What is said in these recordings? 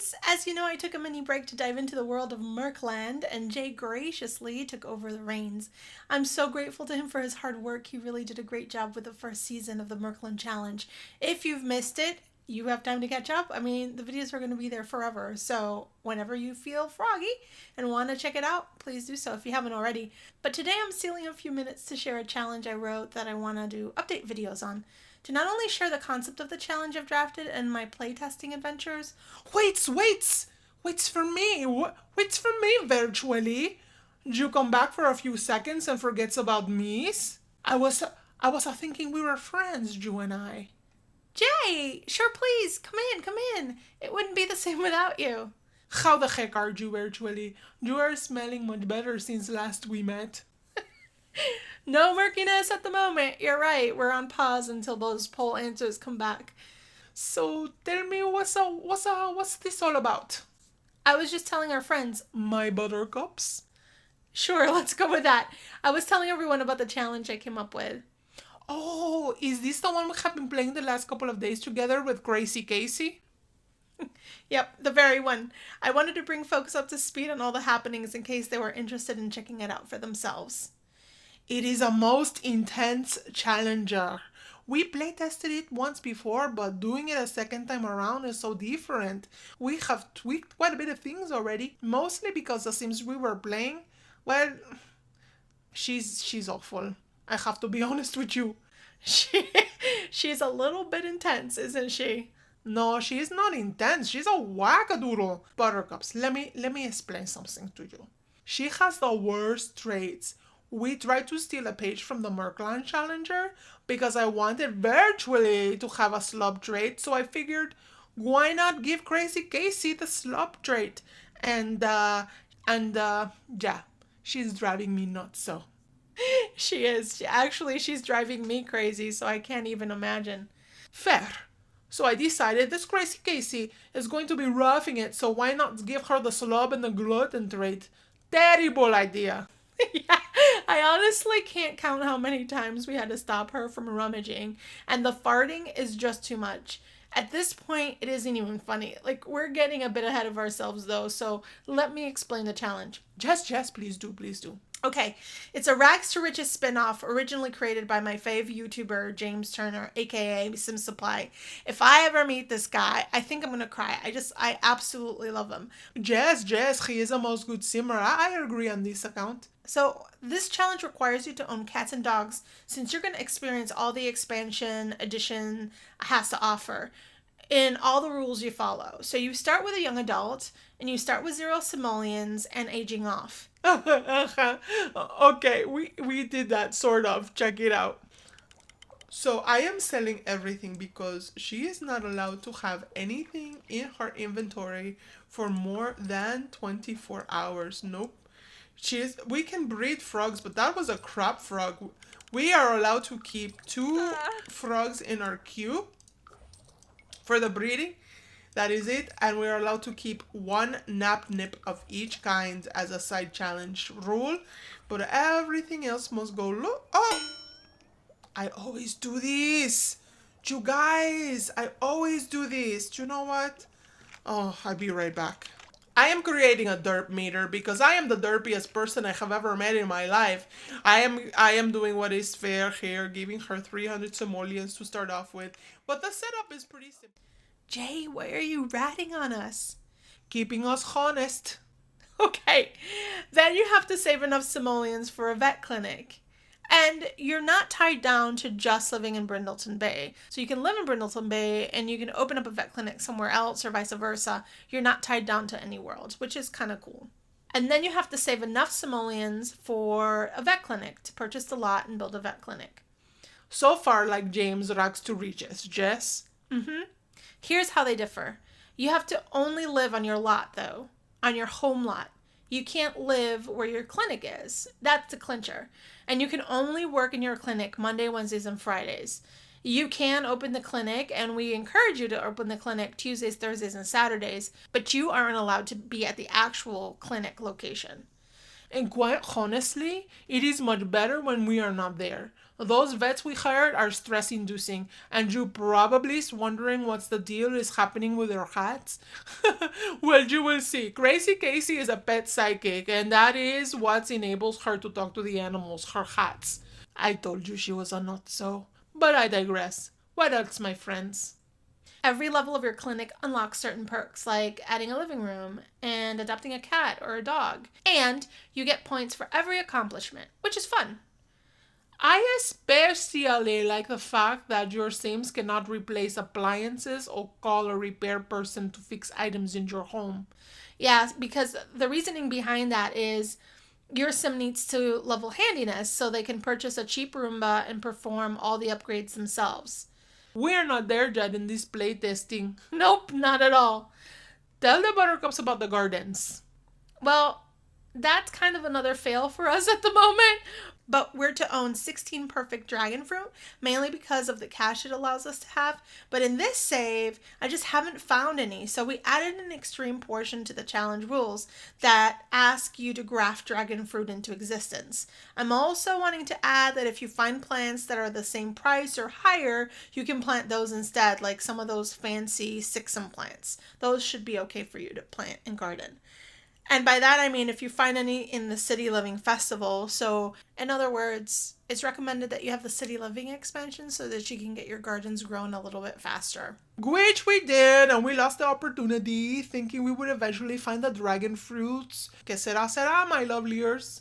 friends! As you know, I took a mini break to dive into the world of Merkland, and Jay graciously took over the reins. I'm so grateful to him for his hard work. He really did a great job with the first season of the Merkland Challenge. If you've missed it, you have time to catch up. I mean, the videos are going to be there forever, so whenever you feel froggy and want to check it out, please do so if you haven't already. But today I'm stealing a few minutes to share a challenge I wrote that I want to do update videos on. To not only share the concept of the challenge I've drafted and my playtesting adventures. Waits for me. Waits for me, VirtuaLee. Did you come back for a few seconds and forgets about me? I was thinking we were friends, you and I. Jay, sure, please, come in. It wouldn't be the same without you. How the heck are you, VirtuaLee? You are smelling much better since last we met. No murkiness at the moment. You're right. We're on pause until those poll answers come back. So tell me, what's this all about? I was just telling our friends. My buttercups? Sure, let's go with that. I was telling everyone about the challenge I came up with. Oh, is this the one we have been playing the last couple of days together with Crazy Casey? Yep, the very one. I wanted to bring folks up to speed on all the happenings in case they were interested in checking it out for themselves. It is a most intense challenger. We playtested it once before, but doing it a second time around is so different. We have tweaked quite a bit of things already, mostly because the Sims we were playing, well, she's awful. I have to be honest with you. She's a little bit intense, isn't she? No, she's not intense. She's a wackadoodle. Buttercups, let me explain something to you. She has the worst traits. We tried to steal a page from the Merkland Challenger because I wanted VirtuaLee to have a slob trait, so I figured, why not give Crazy Casey the slob trait? And yeah, she's driving me nuts, so. She is. Actually, she's driving me crazy, so I can't even imagine. Fair. So I decided this Crazy Casey is going to be roughing it, so why not give her the slob and the gluten trait? Terrible idea. Yeah, I honestly can't count how many times we had to stop her from rummaging, and the farting is just too much. At this point, it isn't even funny. Like, we're getting a bit ahead of ourselves, though, so let me explain the challenge. Just, please do. Okay, it's a Rags to Riches spin-off originally created by my fave YouTuber, James Turner, aka Sim Supply. If I ever meet this guy, I think I'm gonna cry. I absolutely love him. Jess, he is a most good simmer. I agree on this account. So this challenge requires you to own cats and dogs since you're gonna experience all the expansion edition has to offer in all the rules you follow. So you start with a young adult, and you start with 0 simoleons and aging off. Okay, we did that, sort of. Check it out. So I am selling everything because she is not allowed to have anything in her inventory for more than 24 hours. Nope. We can breed frogs, but that was a crap frog. We are allowed to keep 2 frogs in our queue for the breeding. That is it, and we are allowed to keep 1 nap nip of each kind as a side challenge rule, but everything else must go I always do this. You guys, I always do this. Do you know what? Oh, I'll be right back. I am creating a derp meter because I am the derpiest person I have ever met in my life. I am doing what is fair here, giving her 300 simoleons to start off with, but the setup is pretty simple. Jay, why are you ratting on us? Keeping us honest. Okay, then you have to save enough simoleons for a vet clinic. And you're not tied down to just living in Brindleton Bay. So you can live in Brindleton Bay and you can open up a vet clinic somewhere else or vice versa. You're not tied down to any world, which is kind of cool. And then you have to save enough simoleons for a vet clinic to purchase the lot and build a vet clinic. So far, like James Rags to Riches. Jess? Here's how they differ. You have to only live on your lot, though, on your home lot. You can't live where your clinic is. That's the clincher. And you can only work in your clinic Monday, Wednesdays, and Fridays. You can open the clinic, and we encourage you to open the clinic Tuesdays, Thursdays, and Saturdays, but you aren't allowed to be at the actual clinic location. And quite honestly, it is much better when we are not there. Those vets we hired are stress inducing, and you probably is wondering what's the deal is happening with their hats. Well, you will see. Crazy Casey is a pet psychic, and that is what enables her to talk to the animals, her hats. I told you she was a not so, but I digress. What else, my friends? Every level of your clinic unlocks certain perks, like adding a living room and adopting a cat or a dog. And you get points for every accomplishment, which is fun. I especially like the fact that your Sims cannot replace appliances or call a repair person to fix items in your home. Yeah, because the reasoning behind that is your sim needs to level handiness so they can purchase a cheap Roomba and perform all the upgrades themselves. We're not there yet in this playtesting. Nope, not at all. Tell the buttercups about the gardens. Well, that's kind of another fail for us at the moment. But we're to own 16 perfect dragon fruit, mainly because of the cash it allows us to have. But in this save, I just haven't found any. So we added an extreme portion to the challenge rules that ask you to graft dragon fruit into existence. I'm also wanting to add that if you find plants that are the same price or higher, you can plant those instead, like some of those fancy Sixum plants. Those should be okay for you to plant and garden. And by that I mean if you find any in the City Living Festival. So, in other words, it's recommended that you have the City Living expansion so that you can get your gardens grown a little bit faster. Which we did, and we lost the opportunity, thinking we would eventually find the dragon fruits. Que será, será, my loveliers.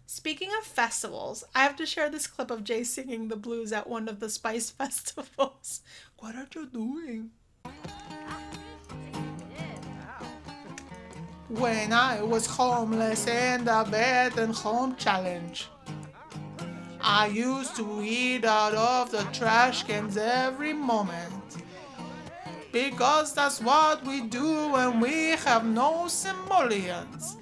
Speaking of festivals, I have to share this clip of Jay singing the blues at one of the Spice festivals. What are you doing? When I was homeless in the vet and home challenge, I used to eat out of the trash cans every moment. Because that's what we do when we have no simoleons.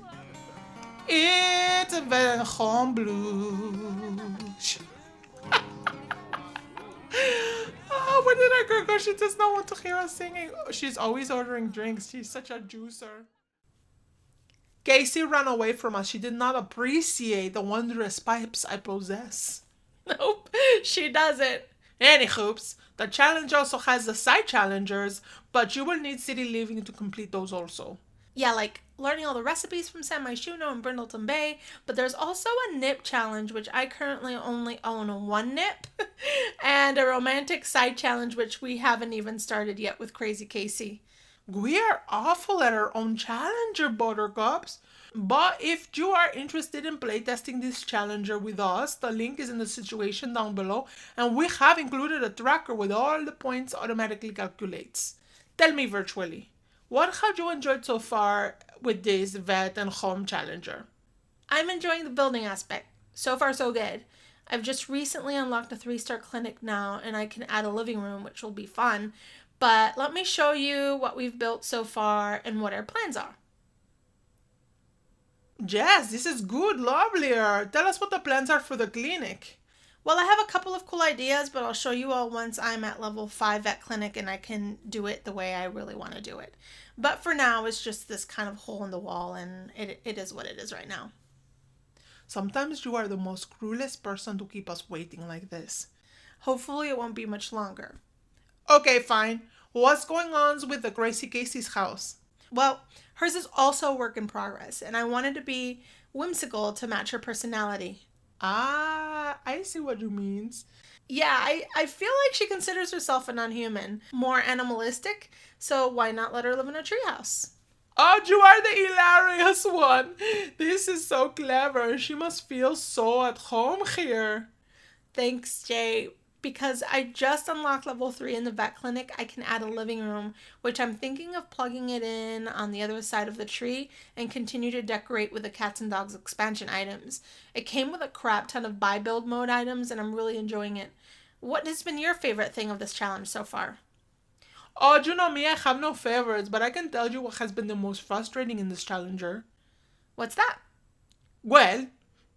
It's a vet and home blues. Oh, where did our girl go? She does not want to hear us singing. She's always ordering drinks. She's such a juicer. Casey ran away from us. She did not appreciate the wondrous pipes I possess. Nope, she doesn't. Any hoops, the challenge also has the side challengers, but you will need City Living to complete those also. Yeah, like learning all the recipes from San Myshuno and Brindleton Bay, but there's also a nip challenge, which I currently only own one nip, and a romantic side challenge, which we haven't even started yet with Crazy Casey. We are awful at our own challenger, buttercups. But if you are interested in playtesting this challenger with us, the link is in the situation down below, and we have included a tracker with all the points automatically calculates. Tell me VirtuaLee, what have you enjoyed so far with this vet and home challenger? I'm enjoying the building aspect. So far, so good. I've just recently unlocked a 3-star clinic now, and I can add a living room, which will be fun. But let me show you what we've built so far and what our plans are. Yes, this is good, lovelier. Tell us what the plans are for the clinic. Well, I have a couple of cool ideas, but I'll show you all once I'm at level 5 vet clinic and I can do it the way I really want to do it. But for now, it's just this kind of hole in the wall, and it is what it is right now. Sometimes you are the most cruelest person to keep us waiting like this. Hopefully it won't be much longer. Okay, fine. What's going on with the Crazy Casey's house? Well, hers is also a work in progress, and I wanted to be whimsical to match her personality. Ah, I see what you means. Yeah, I feel like she considers herself a non-human, more animalistic, so why not let her live in a treehouse? Oh, you are the hilarious one. This is so clever. She must feel so at home here. Thanks, Jay. Because I just unlocked level 3 in the vet clinic, I can add a living room, which I'm thinking of plugging it in on the other side of the tree and continue to decorate with the cats and dogs expansion items. It came with a crap ton of buy build mode items, and I'm really enjoying it. What has been your favorite thing of this challenge so far? Oh, you know me, I have no favorites, but I can tell you what has been the most frustrating in this challenger. What's that? Well,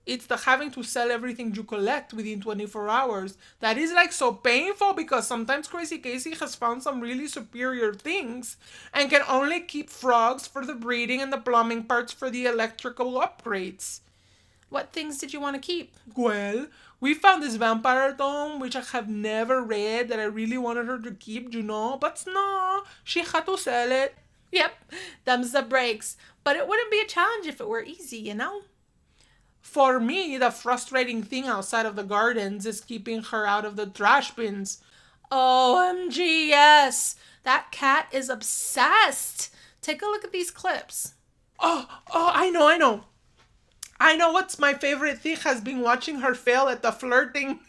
it's the having to sell everything you collect within 24 hours. That is like so painful because sometimes Crazy Casey has found some really superior things and can only keep frogs for the breeding and the plumbing parts for the electrical upgrades. What things did you want to keep? Well, we found this vampire tome which I have never read that I really wanted her to keep, but no, she had to sell it. Yep, them's the breaks. But it wouldn't be a challenge if it were easy, you know? For me, the frustrating thing outside of the gardens is keeping her out of the trash bins. OMG, yes. That cat is obsessed. Take a look at these clips. I know. I know what's my favorite thing has been watching her fail at the flirting.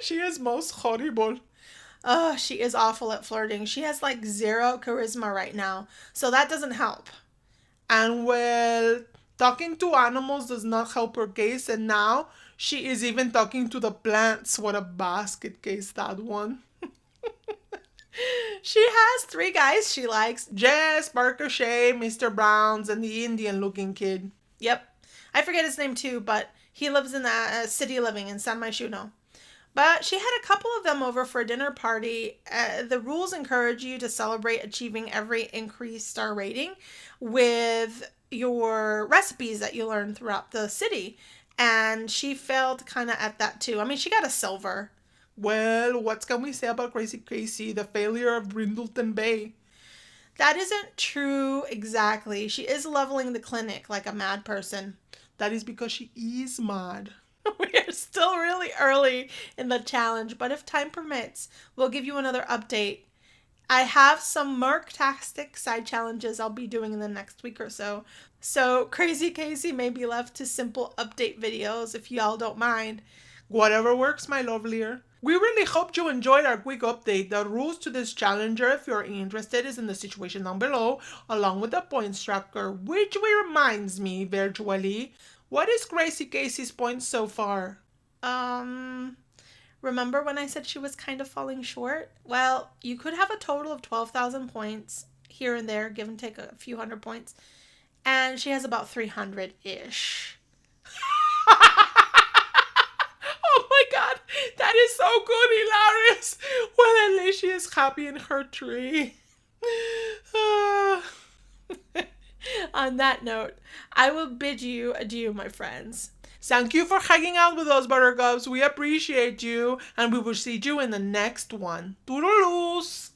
She is most horrible. Oh, she is awful at flirting. She has like zero charisma right now. So that doesn't help. And well, talking to animals does not help her case, and now she is even talking to the plants. What a basket case that one. She has 3 guys she likes. Jess, Barker Shea, Mr. Browns, and the Indian looking kid. Yep. I forget his name too, but he lives in the city living in San Myshuno. But she had a couple of them over for a dinner party. The rules encourage you to celebrate achieving every increased star rating with your recipes that you learn throughout the city. And she failed kind of at that too. I mean, she got a silver. Well, what can we say about Crazy Casey, the failure of Brindleton Bay? That isn't true exactly. She is leveling the clinic like a mad person. That is because she is mad. We are still really early in the challenge, but if time permits, we'll give you another update. I have some Merc-tastic side challenges I'll be doing in the next week or so. So Crazy Casey may be left to simple update videos if y'all don't mind. Whatever works, my lovelier. We really hope you enjoyed our quick update. The rules to this challenger, if you're interested, is in the situation down below, along with the points tracker, which reminds me, VirtuaLee, what is Crazy Casey's points so far? Remember when I said she was kind of falling short? Well, you could have a total of 12,000 points here and there, give and take a few hundred points, and she has about 300-ish. Oh my god, that is so good, hilarious. Well, at least she is happy in her tree. On that note, I will bid you adieu, my friends. Thank you for hanging out with us, Buttercups. We appreciate you, and we will see you in the next one. Toodaloos!